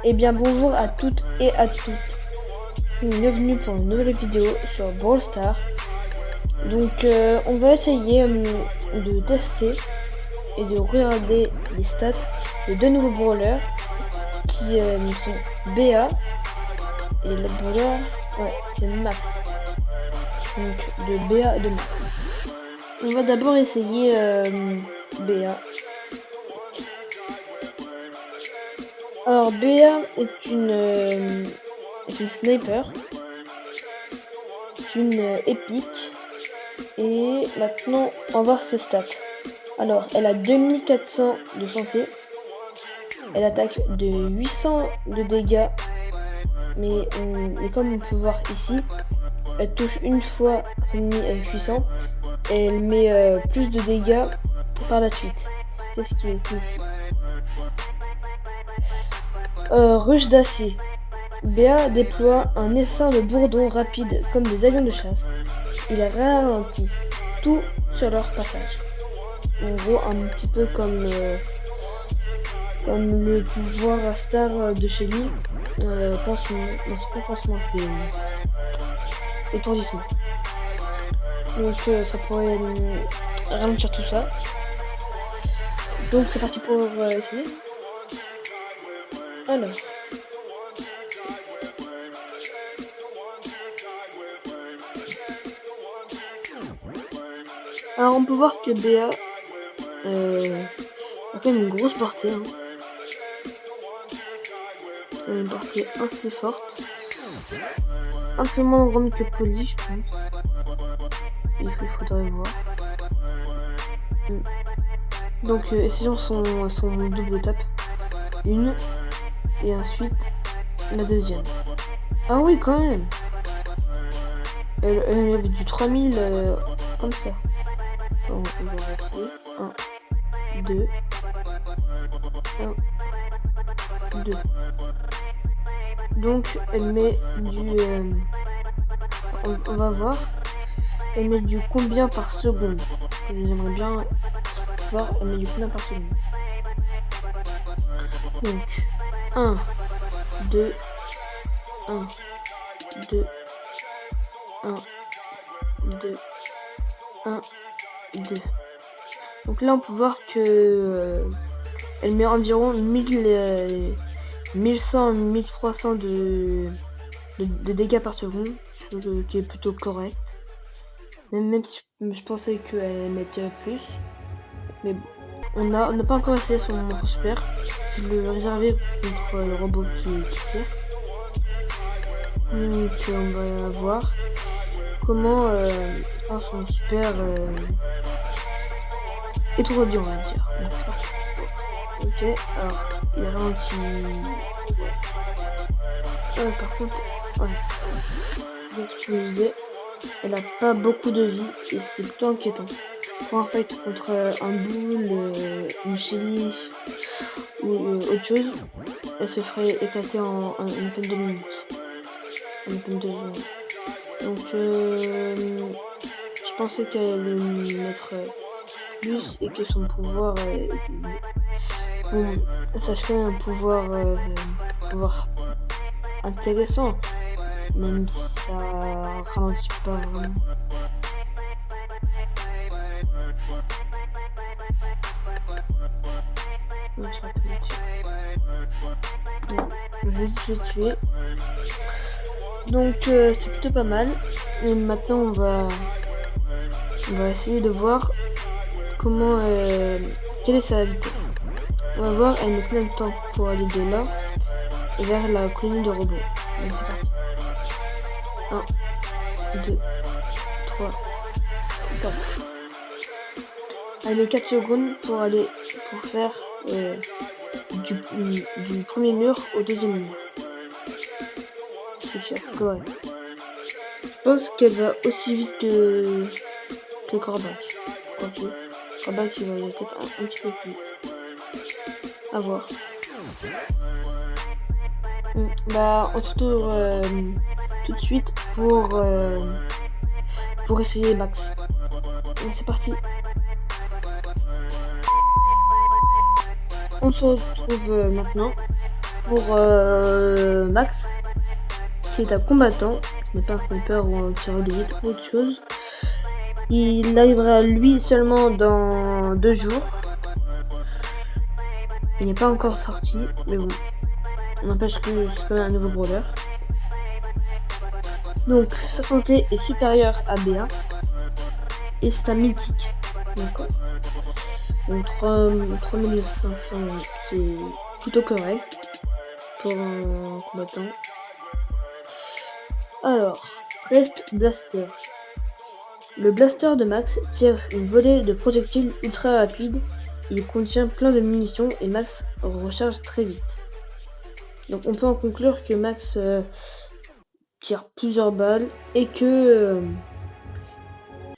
Eh bien bonjour à toutes et à tous. Bienvenue pour une nouvelle vidéo sur Brawl Stars. Donc on va essayer de tester et de regarder les stats de deux nouveaux brawlers qui sont BA et le brawler c'est Max. Donc de BA et de Max. On va d'abord essayer BA. Alors BA est une sniper, c'est une épique, et maintenant on va voir ses stats. Alors elle a 2400 de santé, elle attaque de 800 de dégâts, mais comme on peut voir ici, elle touche une fois ennemie avec 800 et elle met plus de dégâts par la suite. C'est ce qui est écrit ici. Ruche d'acier. BA déploie un essaim de bourdons rapides comme des avions de chasse. Ils ralentissent tout sur leur passage. En gros, un petit peu comme le pouvoir à star de chez lui. Pansement. Non, c'est pas pansement, c'est étourdissement. Donc ça pourrait ralentir tout ça. Donc c'est parti pour essayer. Alors on peut voir que BA a quand même une grosse portée. Une portée assez forte. Un peu moins grande que Polly, je pense. Il faudrait voir. Donc essayons son double tape. Une. Et ensuite la deuxième. Ah oui, quand même. Elle avait du 3000 comme ça. On va essayer. 1, 2, 1, 2. Donc elle met du on va voir. Elle met du combien par seconde. J'aimerais bien voir. Elle met du combien par seconde. Donc 1, 2, 1, 2, 1, 2, 1, 2. Donc là on peut voir que elle met environ 1100 1300 de dégâts par seconde, chose qui est plutôt correct. Même si je pensais qu'elle mettait plus. Mais bon, on n'a pas encore essayé son super. Je l'ai réservé contre le robot qui tire. Donc on va voir comment son super étourdi, on va dire. Donc c'est parti. Ok, alors il ralentit. Par contre, c'est ce que je disais, elle a pas beaucoup de vie et c'est plutôt inquiétant. Pour un fight contre un boule, une chenille ou autre chose, elle se ferait éclater en une peine de minutes. Une peine de minutes. Donc je pensais qu'elle allait me mettre plus et que son pouvoir était bon, ça serait un pouvoir intéressant, même si ça ralentit pas vraiment. Je vais tuer. Donc c'est plutôt pas mal. Et maintenant on va essayer de voir comment quelle est sa vitesse. On va voir elle met combien de temps pour aller de là vers la colonie de robots. Donc c'est parti. 1, 2, 3, 4. Elle met 4 secondes pour faire du premier mur au deuxième mur. C'est correct. Je pense qu'elle va aussi vite que Corbac. Quoique, Corbac il va peut-être un petit peu plus vite. À voir. On se tourne tout de suite pour essayer Max. C'est parti. On se retrouve maintenant pour Max, qui est un combattant, qui n'est pas un sniper ou un tireur d'élite ou autre chose. Il arrivera lui seulement dans 2 jours. Il n'est pas encore sorti, mais bon, n'empêche que c'est quand même un nouveau brawler. Donc sa santé est supérieure à BA et c'est un mythique. D'accord. Donc 3500, c'est plutôt correct pour un combattant. Alors, Rest Blaster. Le blaster de Max tire une volée de projectiles ultra rapide. Il contient plein de munitions et Max recharge très vite. Donc on peut en conclure que Max tire plusieurs balles et que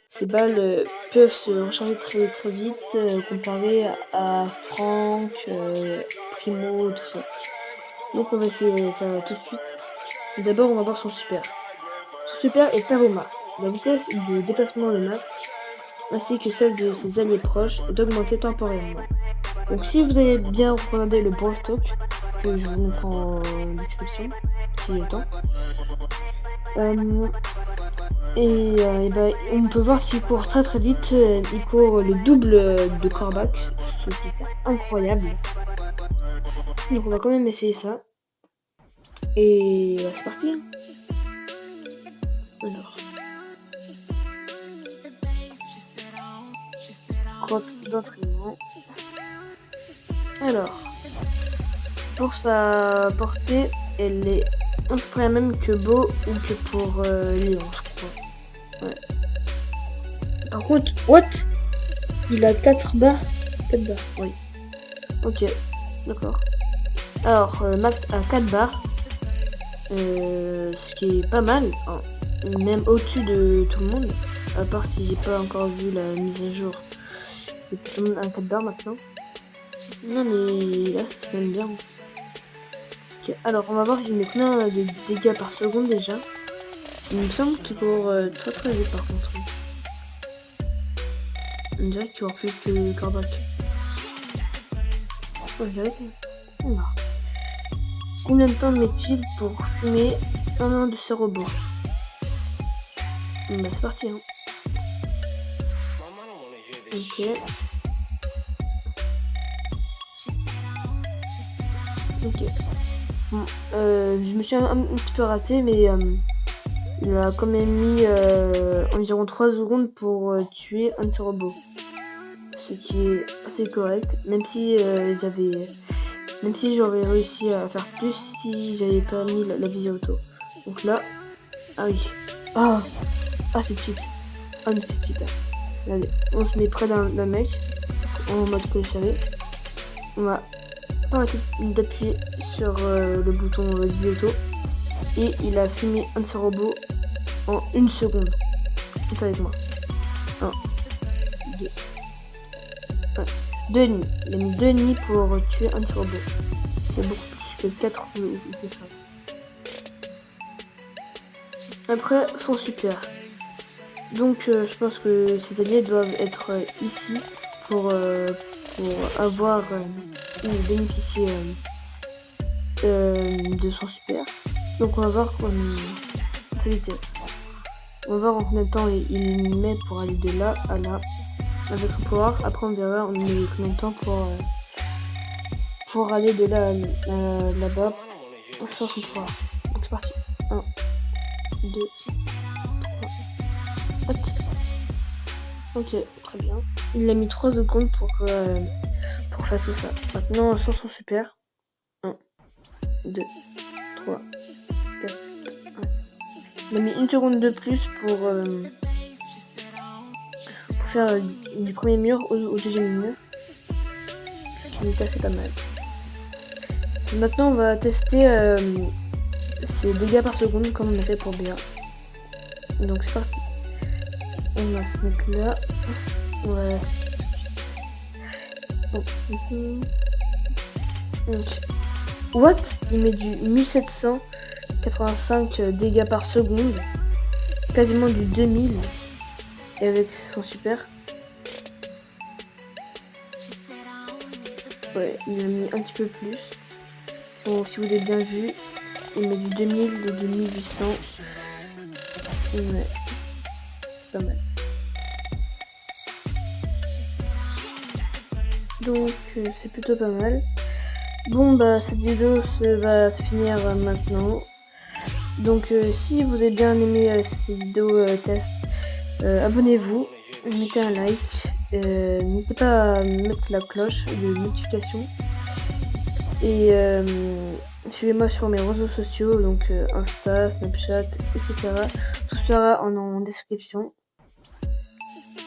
ces balles peuvent se recharger très vite comparé à Frank, Primo, tout ça. Donc on va essayer ça tout de suite. D'abord on va voir son super. Son super est Aroma. La vitesse de déplacement de Max ainsi que celle de ses alliés proches est augmentée temporairement. Donc si vous avez bien regardé le Brawl Talk, que je vous mettrai en description, si j'ai le temps, on peut voir qu'il court très vite, il court le double de Corbac, ce qui est incroyable. Donc on va quand même essayer ça. Et c'est parti. Alors. Grotte d'entraînement. Alors. Pour sa portée, elle est à peu près la même que Beau ou que pour Léon, je crois. Ouais. Par contre, what? Il a 4 barres? 4 barres, oui. Ok, d'accord. Alors, Max a 4 barres. Ce qui est pas mal. Hein. Même au-dessus de tout le monde. À part si j'ai pas encore vu la mise à jour. Et puis tout le monde a 4 barres maintenant. Non mais là c'est quand même bien. Okay. Alors on va voir il met combien de dégâts par seconde déjà. Il me semble qu'il court très vite par contre. On dirait qu'il court plus que Corbac. Oh, combien de temps met-il pour fumer un de ses robots? Bah c'est parti hein. Ok. Ok. Bon, je me suis un petit peu raté, mais il a quand même mis environ 3 secondes pour tuer un de ses robots. Ce qui est assez correct, même si j'aurais réussi à faire plus si j'avais pas mis la visée auto. Donc là, ah oui. Ah c'est cheat. Ah mais c'est cheat. Regardez, on se met près d'un mec en mode commissariat. On va arrêter d'appuyer sur le bouton visée auto et il a fumé un de ses robots en 1 seconde. Compte avec moi. 1, 2, 2,5. Il a mis 2,5 pour tuer un de ses robots. C'est beaucoup plus que 4 ou que ça. Après son super. Donc je pense que ces alliés doivent être ici pour avoir bénéficier de son super. Donc on va voir sa vitesse. On va voir en combien de temps il met pour aller de là à là avec le pouvoir. Après on verra on met combien de temps pour aller de là à là-bas sans son pouvoir. Donc c'est parti. 1, 2, 3. Ok, très bien. Il a mis 3 secondes pour faire tout ça. Maintenant, sans son super. 1, 2, 3, 4, 1. Il a mis 1 seconde de plus pour faire du premier mur au deuxième mur. Ce qui est assez pas mal. Maintenant, on va tester ses dégâts par seconde comme on a fait pour BA. Donc c'est parti. On va se mettre là. Ouais. Donc, what? Il met du 1785 dégâts par seconde. Quasiment du 2000. Et avec son super. Ouais, il a mis un petit peu plus. Franchement, si vous avez bien vu, il met du 2000, de 2800. Ouais, c'est pas mal. Donc c'est plutôt pas mal. Bon bah cette vidéo va se finir maintenant. Donc si vous avez bien aimé cette vidéo test, abonnez-vous, mettez un like, n'hésitez pas à mettre la cloche de notification et suivez-moi sur mes réseaux sociaux, donc Insta, Snapchat, etc. Tout sera en description.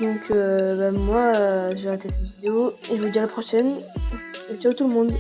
Donc bah, moi je vais arrêter cette vidéo et je vous dis à la prochaine. Et ciao tout le monde.